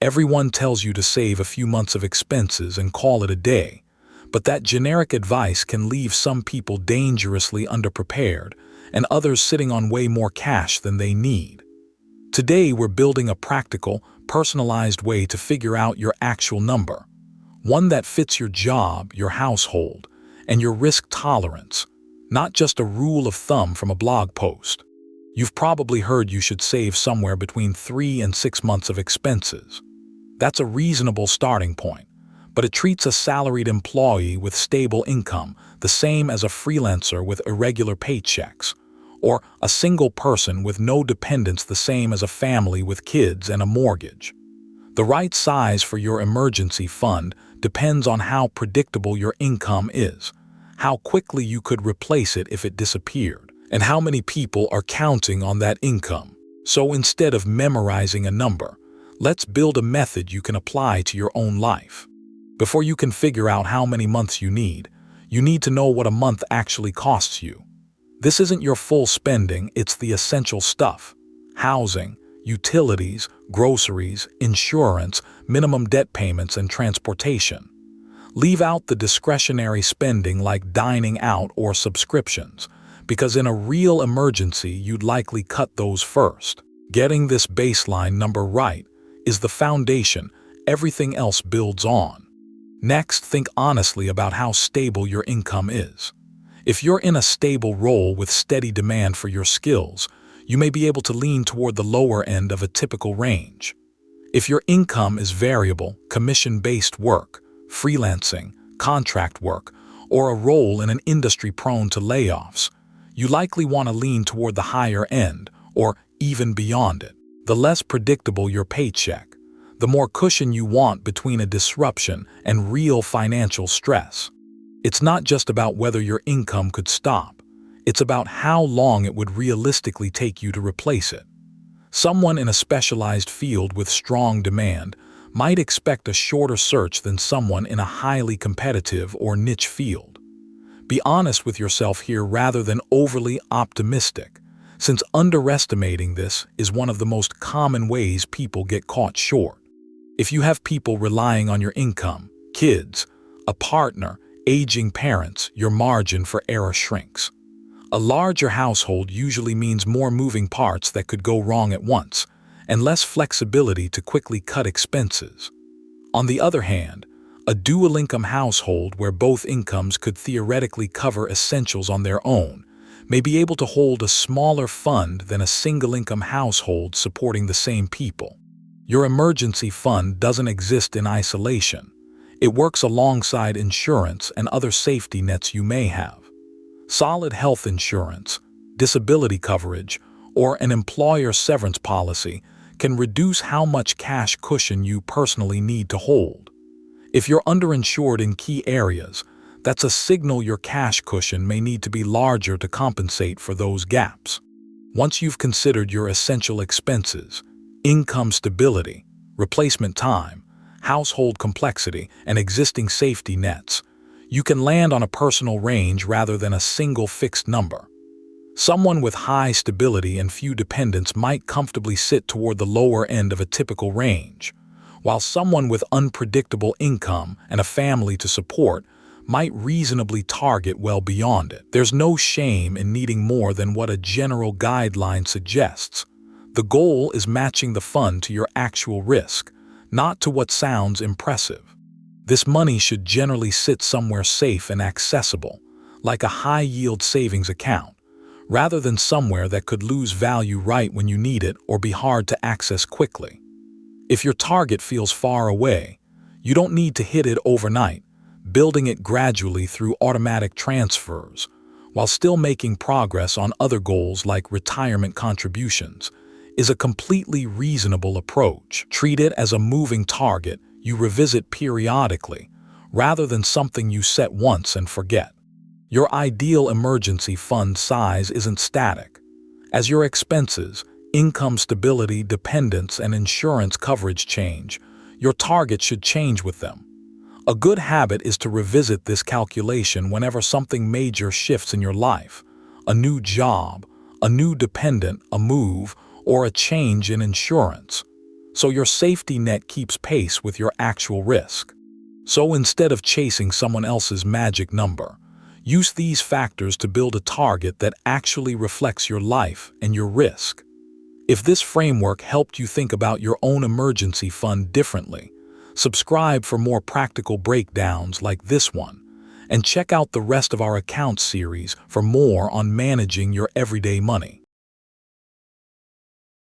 Everyone tells you to save a few months of expenses and call it a day, but that generic advice can leave some people dangerously underprepared and others sitting on way more cash than they need. Today, we're building a practical, personalized way to figure out your actual number, one that fits your job, your household, and your risk tolerance, not just a rule of thumb from a blog post. You've probably heard you should save somewhere between 3 and 6 months of expenses. That's a reasonable starting point, but it treats a salaried employee with stable income the same as a freelancer with irregular paychecks, or a single person with no dependents the same as a family with kids and a mortgage. The right size for your emergency fund depends on how predictable your income is, how quickly you could replace it if it disappeared, and how many people are counting on that income. So instead of memorizing a number, let's build a method you can apply to your own life. Before you can figure out how many months you need to know what a month actually costs you. This isn't your full spending, it's the essential stuff: housing, utilities, groceries, insurance, minimum debt payments, and transportation. Leave out the discretionary spending like dining out or subscriptions, because in a real emergency you'd likely cut those first. Getting this baseline number right is the foundation everything else builds on. Next, think honestly about how stable your income is. If you're in a stable role with steady demand for your skills, you may be able to lean toward the lower end of a typical range. If your income is variable, commission-based work, freelancing, contract work, or a role in an industry prone to layoffs, you likely want to lean toward the higher end, or even beyond it. The less predictable your paycheck, the more cushion you want between a disruption and real financial stress. It's not just about whether your income could stop, it's about how long it would realistically take you to replace it. Someone in a specialized field with strong demand might expect a shorter search than someone in a highly competitive or niche field. Be honest with yourself here rather than overly optimistic, since underestimating this is one of the most common ways people get caught short. If you have people relying on your income, kids, a partner, aging parents, your margin for error shrinks. A larger household usually means more moving parts that could go wrong at once, and less flexibility to quickly cut expenses. On the other hand, a dual-income household where both incomes could theoretically cover essentials on their own may be able to hold a smaller fund than a single-income household supporting the same people. Your emergency fund doesn't exist in isolation. It works alongside insurance and other safety nets you may have. Solid health insurance, disability coverage, or an employer severance policy can reduce how much cash cushion you personally need to hold. If you're underinsured in key areas, that's a signal your cash cushion may need to be larger to compensate for those gaps. Once you've considered your essential expenses, income stability, replacement time, household complexity, and existing safety nets, you can land on a personal range rather than a single fixed number. Someone with high stability and few dependents might comfortably sit toward the lower end of a typical range, while someone with unpredictable income and a family to support might reasonably target well beyond it. There's no shame in needing more than what a general guideline suggests. The goal is matching the fund to your actual risk, not to what sounds impressive. This money should generally sit somewhere safe and accessible, like a high-yield savings account, rather than somewhere that could lose value right when you need it or be hard to access quickly. If your target feels far away, you don't need to hit it overnight. Building it gradually through automatic transfers, while still making progress on other goals like retirement contributions, is a completely reasonable approach. Treat it as a moving target you revisit periodically, rather than something you set once and forget. Your ideal emergency fund size isn't static. As your expenses, income stability, dependents, and insurance coverage change, your target should change with them. A good habit is to revisit this calculation whenever something major shifts in your life: a new job, a new dependent, a move, or a change in insurance. so your safety net keeps pace with your actual risk. So instead of chasing someone else's magic number, use these factors to build a target that actually reflects your life and your risk. If this framework helped you think about your own emergency fund differently, subscribe for more practical breakdowns like this one, and check out the rest of our account series for more on managing your everyday money.